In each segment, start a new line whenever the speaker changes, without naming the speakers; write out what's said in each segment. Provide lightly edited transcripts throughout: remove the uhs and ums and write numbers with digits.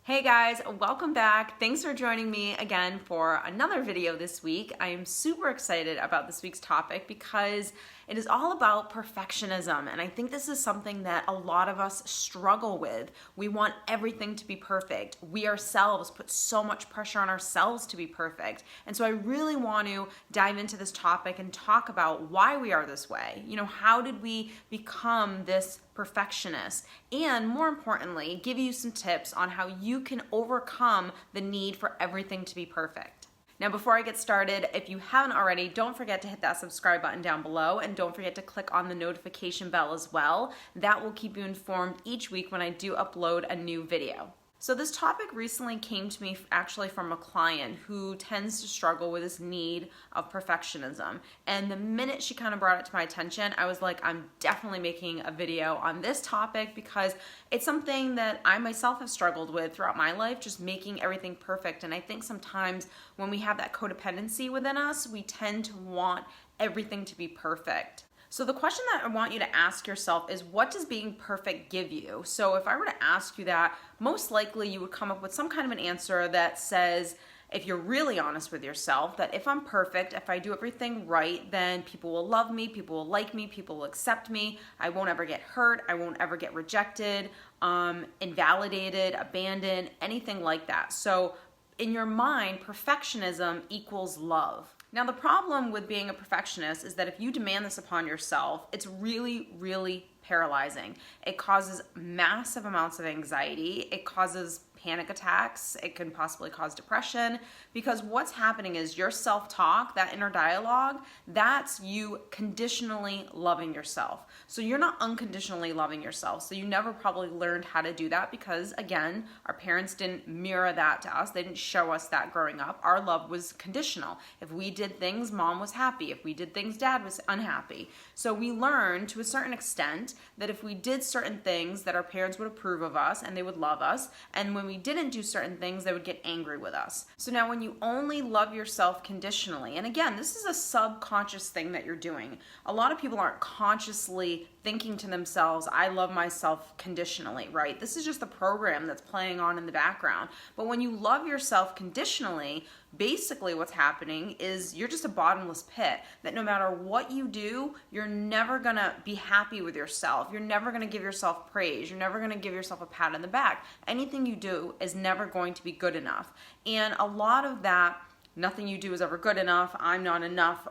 Hey guys, welcome back. Thanks for joining me again for another video this week. I am super excited about this week's topic because it is all about perfectionism, and I think this is something that a lot of us struggle with. We want everything to be perfect. We ourselves put so much pressure on ourselves to be perfect, and so I really want to dive into this topic and talk about why we are this way. How did we become this perfectionist? And more importantly, give you some tips on how you can overcome the need for everything to be perfect. Now, before I get started, if you haven't already, don't forget to hit that subscribe button down below, and don't forget to click on the notification bell as well. That will keep you informed each week when I do upload a new video. So this topic recently came to me actually from a client who tends to struggle with this need of perfectionism. And the minute she kind of brought it to my attention, I was like, I'm definitely making a video on this topic because it's something that I myself have struggled with throughout my life, just making everything perfect. And I think sometimes when we have that codependency within us, we tend to want everything to be perfect. So the question that I want you to ask yourself is, what does being perfect give you? So if I were to ask you that, most likely you would come up with some kind of an answer that says, if you're really honest with yourself, that if I'm perfect, if I do everything right, then people will love me, people will like me, people will accept me, I won't ever get hurt, I won't ever get rejected, invalidated, abandoned, anything like that. So in your mind, perfectionism equals love. Now, the problem with being a perfectionist is that if you demand this upon yourself, it's really, really paralyzing. It causes massive amounts of anxiety. It causes panic attacks. It can possibly cause depression, because what's happening is your self-talk, that inner dialogue, that's you conditionally loving yourself. So you're not unconditionally loving yourself. So you never probably learned how to do that because, again, our parents didn't mirror that to us. They didn't show us that growing up. Our love was conditional. If we did things, mom was happy. If we did things, dad was unhappy. So we learned to a certain extent that if we did certain things, that our parents would approve of us and they would love us. And when we didn't do certain things, they would get angry with us. So now when you only love yourself conditionally, and again, this is a subconscious thing that you're doing. A lot of people aren't consciously thinking to themselves, I love myself conditionally, right? This is just the program that's playing on in the background. But when you love yourself conditionally, basically what's happening is you're just a bottomless pit, that no matter what you do, you're never gonna be happy with yourself. You're never gonna give yourself praise. You're never gonna give yourself a pat on the back. Anything you do is never going to be good enough. And a lot of that, nothing you do is ever good enough, I'm not enough,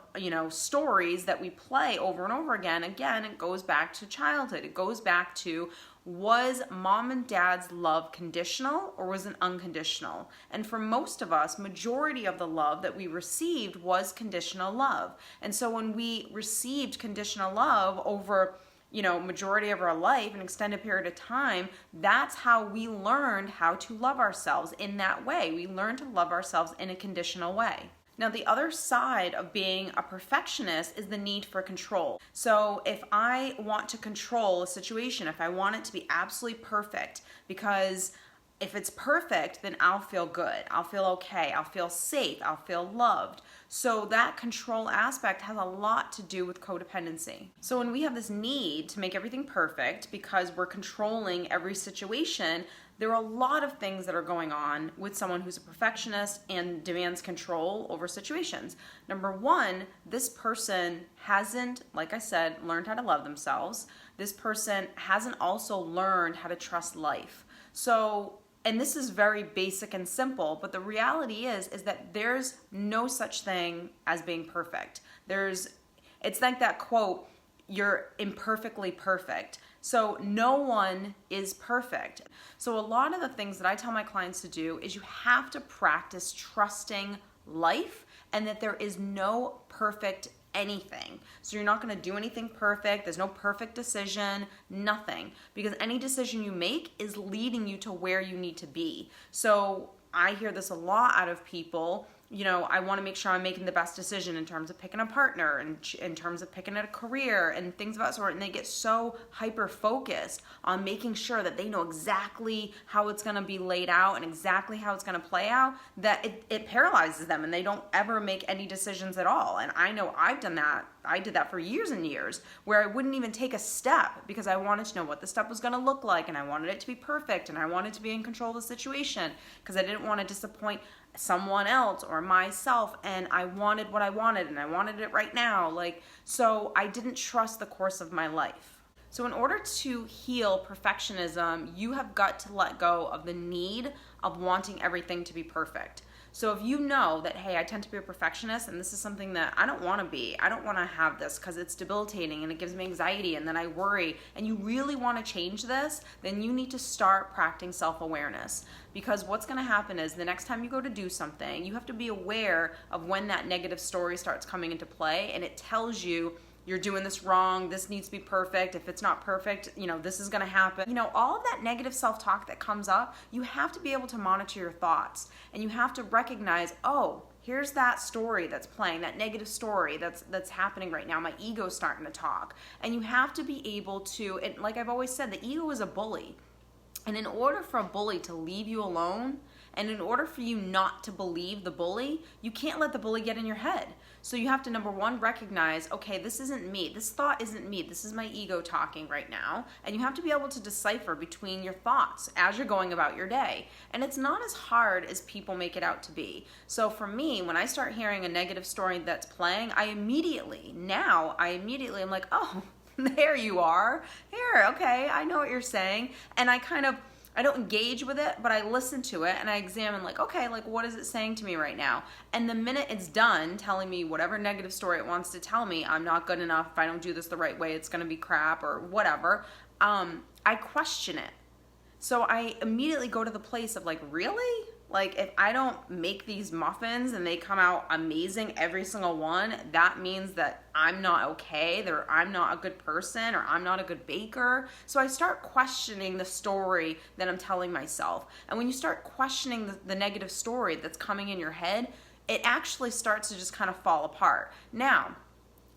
stories that we play over and over again, it goes back to childhood. It goes back to, was mom and dad's love conditional or was it unconditional? And for most of us, majority of the love that we received was conditional love. And so when we received conditional love over majority of our life, an extended period of time, that's how we learned how to love ourselves in that way. We learned to love ourselves in a conditional way. Now, the other side of being a perfectionist is the need for control. So if I want to control a situation, if I want it to be absolutely perfect, because if it's perfect, then I'll feel good. I'll feel okay. I'll feel safe. I'll feel loved. So that control aspect has a lot to do with codependency. So when we have this need to make everything perfect because we're controlling every situation, there are a lot of things that are going on with someone who's a perfectionist and demands control over situations. Number one, this person hasn't, like I said, learned how to love themselves. This person hasn't also learned how to trust life. And this is very basic and simple, but the reality is that there's no such thing as being perfect. It's like that quote, you're imperfectly perfect. So no one is perfect. So a lot of the things that I tell my clients to do is you have to practice trusting life and that there is no perfect anything. So you're not going to do anything perfect. There's no perfect decision, nothing. Because any decision you make is leading you to where you need to be. So I hear this a lot out of people I want to make sure I'm making the best decision in terms of picking a partner and in terms of picking a career and things of that sort. And they get so hyper focused on making sure that they know exactly how it's going to be laid out and exactly how it's going to play out that it paralyzes them and they don't ever make any decisions at all. And I know I've done that. I did that for years and years where I wouldn't even take a step because I wanted to know what the step was going to look like and I wanted it to be perfect and I wanted to be in control of the situation because I didn't want to disappoint someone else or myself, and I wanted what I wanted and I wanted it right now. So I didn't trust the course of my life. So in order to heal perfectionism, you have got to let go of the need of wanting everything to be perfect. So if you know that, hey, I tend to be a perfectionist and this is something that I don't want to be, I don't want to have this because it's debilitating and it gives me anxiety and then I worry, and you really want to change this, then you need to start practicing self-awareness. Because what's going to happen is the next time you go to do something, you have to be aware of when that negative story starts coming into play and it tells you, you're doing this wrong, this needs to be perfect, if it's not perfect, this is gonna happen. All of that negative self-talk that comes up, you have to be able to monitor your thoughts and you have to recognize, oh, here's that story that's playing, that negative story that's happening right now. My ego's starting to talk. And you have to be able to, and like I've always said, the ego is a bully. And in order for a bully to leave you alone, and in order for you not to believe the bully, you can't let the bully get in your head. So you have to, number one, recognize, okay, this isn't me. This thought isn't me. This is my ego talking right now. And you have to be able to decipher between your thoughts as you're going about your day. And it's not as hard as people make it out to be. So for me, when I start hearing a negative story that's playing, I'm like, oh, there you are. Here, okay, I know what you're saying. And I don't engage with it, but I listen to it and I examine okay, what is it saying to me right now? And the minute it's done telling me whatever negative story it wants to tell me, I'm not good enough, if I don't do this the right way, it's gonna be crap or whatever, I question it. So I immediately go to the place of really? If I don't make these muffins and they come out amazing, every single one, that means that I'm not okay, that I'm not a good person, or I'm not a good baker. So I start questioning the story that I'm telling myself. And when you start questioning the negative story that's coming in your head, it actually starts to just kind of fall apart. Now,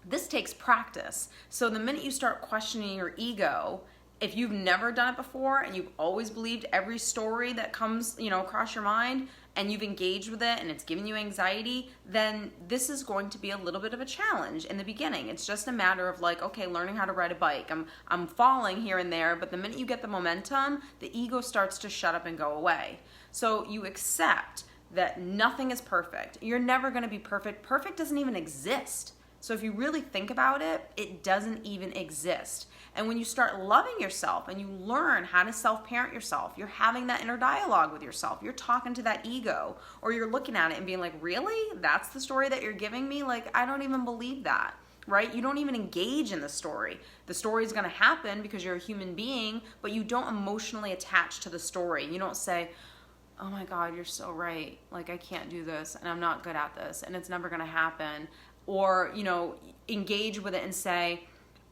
this takes practice. So the minute you start questioning your ego, if you've never done it before and you've always believed every story that comes, across your mind and you've engaged with it and it's giving you anxiety, then this is going to be a little bit of a challenge in the beginning. It's just a matter of okay, learning how to ride a bike. I'm falling here and there, but the minute you get the momentum, the ego starts to shut up and go away. So you accept that nothing is perfect. You're never going to be perfect. Perfect doesn't even exist. So if you really think about it, it doesn't even exist. And when you start loving yourself and you learn how to self-parent yourself, you're having that inner dialogue with yourself. You're talking to that ego, or you're looking at it and being like, really? That's the story that you're giving me? I don't even believe that, right? You don't even engage in the story. The story is going to happen because you're a human being, but you don't emotionally attach to the story. You don't say, oh my God, you're so right. I can't do this and I'm not good at this and it's never going to happen. Or, engage with it and say,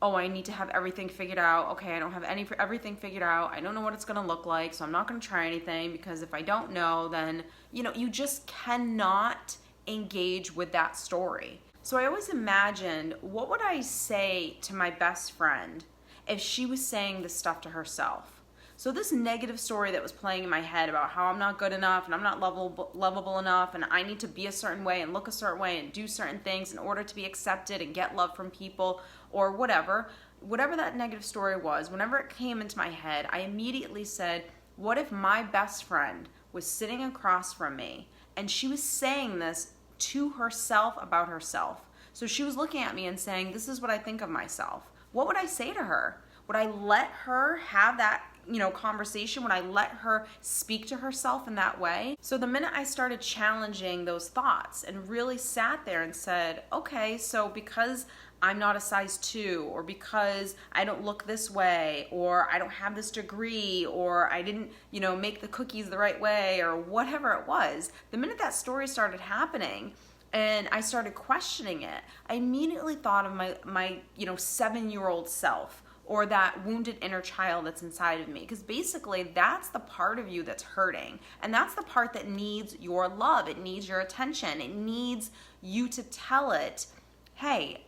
oh, I need to have everything figured out. Okay, I don't have everything figured out. I don't know what it's going to look like, so I'm not going to try anything because if I don't know, then, you just cannot engage with that story. So I always imagined, what would I say to my best friend if she was saying this stuff to herself? So this negative story that was playing in my head about how I'm not good enough and I'm not lovable enough and I need to be a certain way and look a certain way and do certain things in order to be accepted and get love from people or whatever that negative story was, whenever it came into my head, I immediately said, what if my best friend was sitting across from me and she was saying this to herself about herself? So she was looking at me and saying, this is what I think of myself. What would I say to her? Would I let her have that conversation? Would I let her speak to herself in that way? So the minute I started challenging those thoughts and really sat there and said, okay, so because I'm not a size 2, or because I don't look this way, or I don't have this degree, or I didn't, make the cookies the right way, or whatever it was, the minute that story started happening and I started questioning it, I immediately thought of my 7-year-old self, or that wounded inner child that's inside of me. Because basically that's the part of you that's hurting. And that's the part that needs your love. It needs your attention. It needs you to tell it, hey,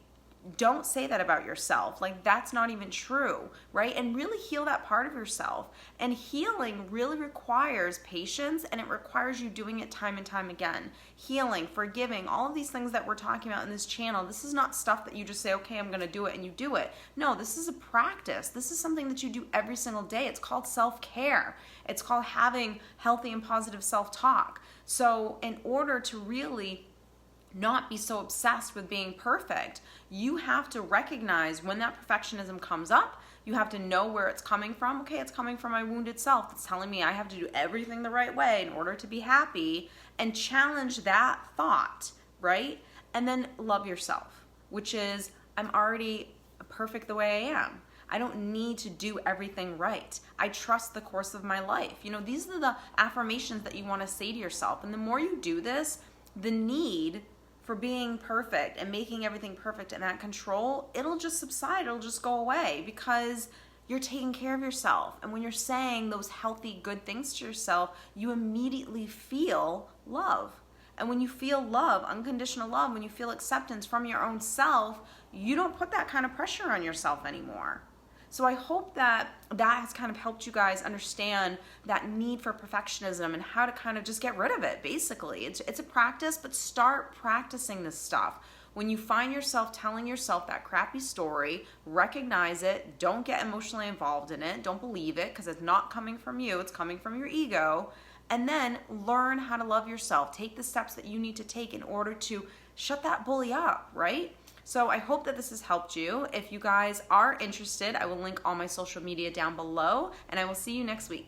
don't say that about yourself. Like, that's not even true, right? And really heal that part of yourself. And healing really requires patience, and it requires you doing it time and time again. Healing, forgiving, all of these things that we're talking about in this channel, this is not stuff that you just say, okay, I'm going to do it, and you do it. No, this is a practice. This is something that you do every single day. It's called self-care. It's called having healthy and positive self-talk. So in order to really not be so obsessed with being perfect, you have to recognize when that perfectionism comes up. You have to know where it's coming from. Okay, it's coming from my wounded self. It's telling me I have to do everything the right way in order to be happy, and challenge that thought, right? And then love yourself, which is, I'm already perfect the way I am. I don't need to do everything right. I trust the course of my life. You know, these are the affirmations that you want to say to yourself. And the more you do this, the need for being perfect and making everything perfect and that control, it'll just subside, it'll just go away, because you're taking care of yourself. And when you're saying those healthy, good things to yourself, you immediately feel love. And when you feel love, unconditional love, when you feel acceptance from your own self, you don't put that kind of pressure on yourself anymore. So I hope that has kind of helped you guys understand that need for perfectionism and how to kind of just get rid of it, basically. It's a practice, but start practicing this stuff. When you find yourself telling yourself that crappy story, recognize it, don't get emotionally involved in it, don't believe it, because it's not coming from you, it's coming from your ego, and then learn how to love yourself. Take the steps that you need to take in order to shut that bully up, right? So I hope that this has helped you. If you guys are interested, I will link all my social media down below, and I will see you next week.